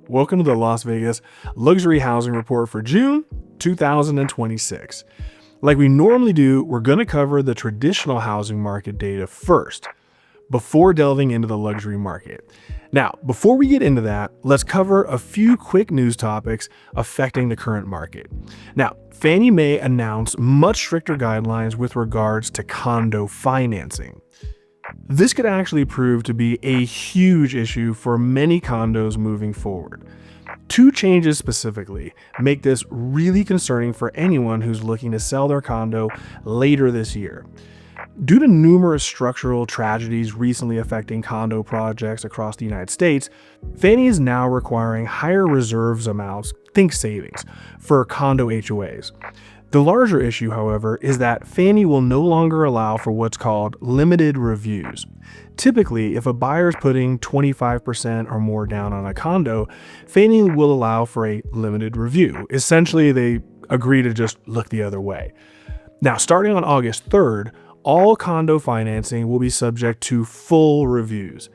Welcome to the Las Vegas Luxury Housing Report for June 2026. Like we normally do, we're going to cover the traditional housing market data first, before delving into the luxury market. Now, before we get into that, let's cover a few quick news topics affecting the current market. Now, Fannie Mae announced much stricter guidelines with regards to condo financing. This could actually prove to be a huge issue for many condos moving forward. Two changes specifically make this really concerning for anyone who's looking to sell their condo later this year. Due to numerous structural tragedies recently affecting condo projects across the United States, Fannie is now requiring higher reserves amounts, think savings, for condo HOAs. The larger issue, however, is that Fannie will no longer allow for what's called limited reviews. Typically, if a buyer is putting 25% or more down on a condo, Fannie will allow for a limited review. Essentially, they agree to just look the other way. Now, starting on August 3rd, all condo financing will be subject to full reviews.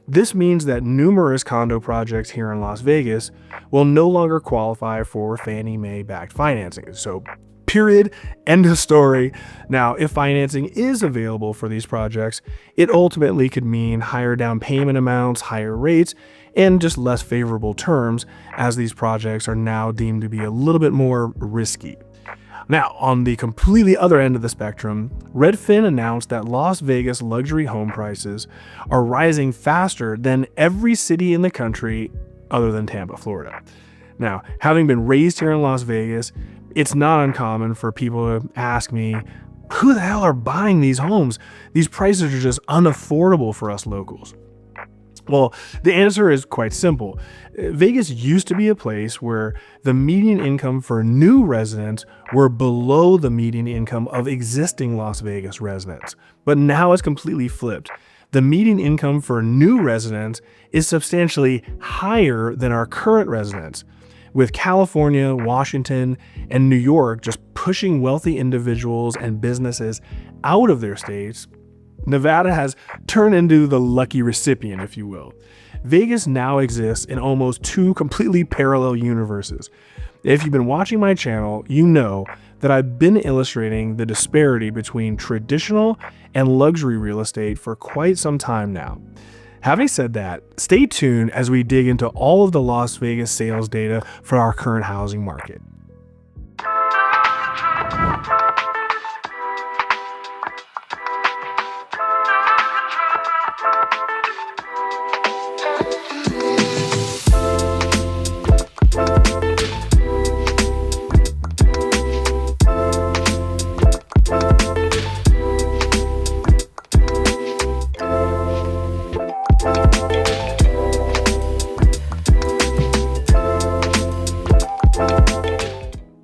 This means that numerous condo projects here in Las Vegas will no longer qualify for Fannie Mae-backed financing. So, period, end of story. Now, if financing is available for these projects, it ultimately could mean higher down payment amounts, higher rates, and just less favorable terms, as these projects are now deemed to be a little bit more risky. Now, on the completely other end of the spectrum, Redfin announced that Las Vegas luxury home prices are rising faster than every city in the country other than Tampa, Florida. Now, having been raised here in Las Vegas, it's not uncommon for people to ask me, who the hell are buying these homes? These prices are just unaffordable for us locals. Well, the answer is quite simple. Vegas used to be a place where the median income for new residents were below the median income of existing Las Vegas residents. But now it's completely flipped. The median income for new residents is substantially higher than our current residents, with California, Washington, and New York just pushing wealthy individuals and businesses out of their states. Nevada has turned into the lucky recipient, if you will. Vegas now exists in almost two completely parallel universes. If you've been watching my channel, you know that I've been illustrating the disparity between traditional and luxury real estate for quite some time now. Having said that, stay tuned as we dig into all of the Las Vegas sales data for our current housing market.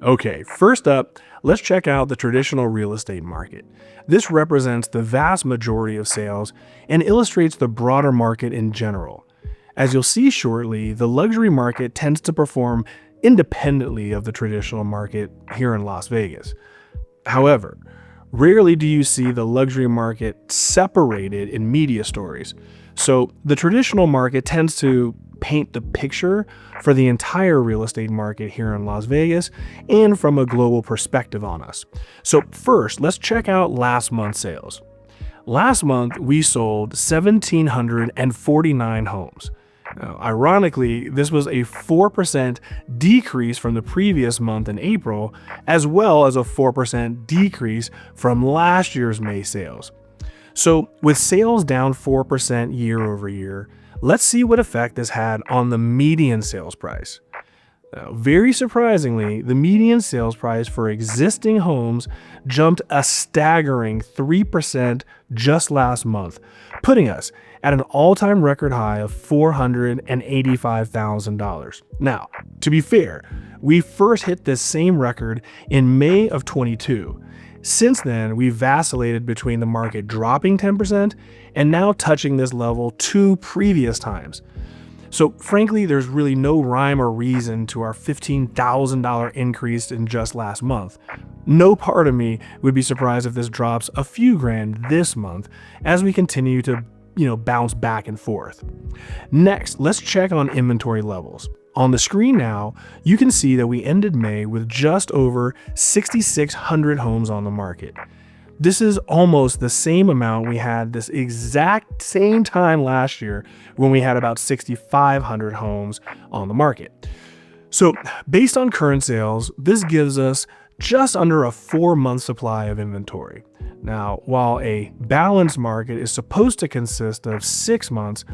Okay, first up, let's check out the traditional real estate market. This represents the vast majority of sales and illustrates the broader market in general. As you'll see shortly, the luxury market tends to perform independently of the traditional market here in Las Vegas. However, rarely do you see the luxury market separated in media stories. So the traditional market tends to paint the picture for the entire real estate market here in Las Vegas and from a global perspective on us. So first, let's check out last month's sales. Last month, we sold 1,749 homes. Now, ironically, this was a 4% decrease from the previous month in April, as well as a 4% decrease from last year's May sales. So with sales down 4% year over year, let's see what effect this had on the median sales price. Now, very surprisingly, the median sales price for existing homes jumped a staggering 3% just last month, putting us at an all-time record high of $485,000. Now, to be fair, we first hit this same record in May of 22. Since then, we've vacillated between the market dropping 10% and now touching this level two previous times. So frankly, there's really no rhyme or reason to our $15,000 increase in just last month. No part of me would be surprised if this drops a few grand this month as we continue to bounce back and forth. Next, let's check on inventory levels. On the screen now, you can see that we ended May with just over 6,600 homes on the market. This is almost the same amount we had this exact same time last year when we had about 6,500 homes on the market. So based on current sales, this gives us just under a 4-month supply of inventory. Now, while a balanced market is supposed to consist of 6 months,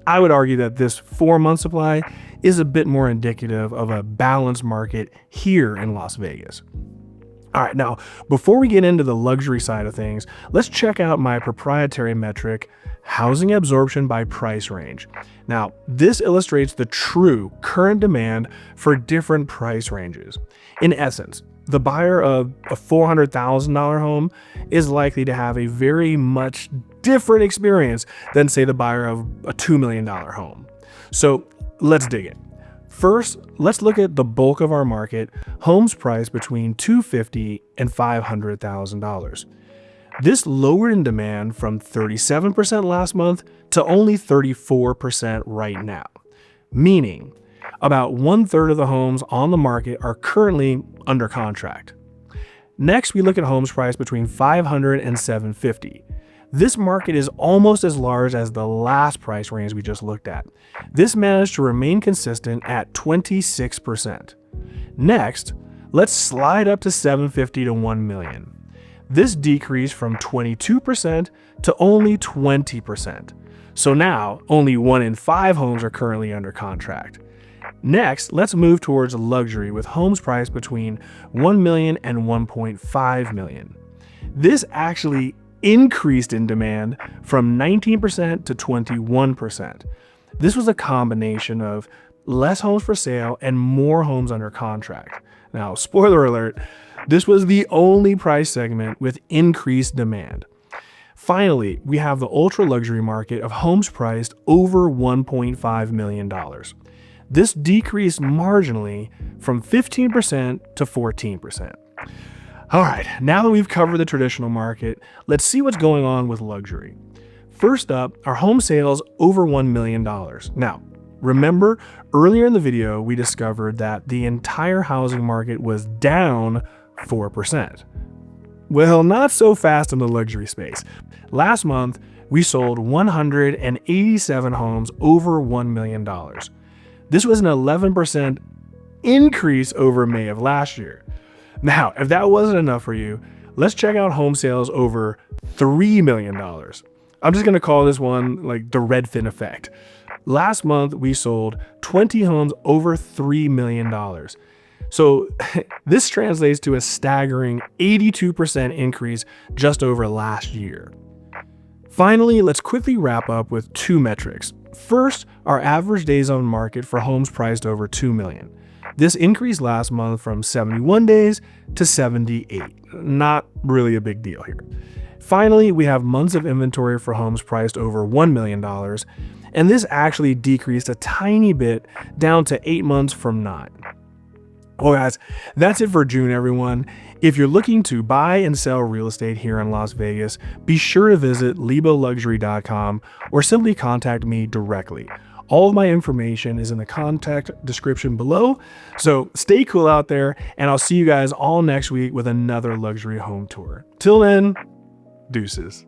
I would argue that this 4-month supply is a bit more indicative of a balanced market here in Las Vegas. All right, now, before we get into the luxury side of things, let's check out my proprietary metric, housing absorption by price range. Now, this illustrates the true current demand for different price ranges. In essence, the buyer of a $400,000 home is likely to have a very much different experience than, say, the buyer of a $2 million home. So let's dig in. First, let's look at the bulk of our market, homes priced between $250,000 and $500,000. This lowered in demand from 37% last month to only 34% right now, meaning about 1/3 of the homes on the market are currently under contract. Next, we look at homes priced between $500,000 and $750,000. This market is almost as large as the last price range we just looked at. This managed to remain consistent at 26%. Next, let's slide up to $750,000 to $1 million. This decreased from 22% to only 20%. So now, only 1 in 5 homes are currently under contract. Next, let's move towards luxury with homes priced between $1 million and $1.5 million. This actually increased in demand from 19% to 21%. This was a combination of less homes for sale and more homes under contract. Now, spoiler alert, this was the only price segment with increased demand. Finally, we have the ultra luxury market of homes priced over $1.5 million. This decreased marginally from 15% to 14%. All right, now that we've covered the traditional market, let's see what's going on with luxury. First up are home sales over $1 million. Now, remember earlier in the video, we discovered that the entire housing market was down 4%. Well, not so fast in the luxury space. Last month, we sold 187 homes over $1 million. This was an 11% increase over May of last year. Now, if that wasn't enough for you, let's check out home sales over $3 million. I'm just going to call this one like the Redfin effect. Last month, we sold 20 homes over $3 million. So this translates to a staggering 82% increase just over last year. Finally, let's quickly wrap up with 2 metrics. First, our average days on market for homes priced over $2 million. This increased last month from 71 days to 78. Not really a big deal here. Finally, we have months of inventory for homes priced over $1 million, and this actually decreased a tiny bit down to 8 months from 9. Well, guys, that's it for June, everyone. If you're looking to buy and sell real estate here in Las Vegas, be sure to visit leboluxury.com or simply contact me directly. All of my information is in the contact description below, so stay cool out there, and I'll see you guys all next week with another luxury home tour. Till then, deuces.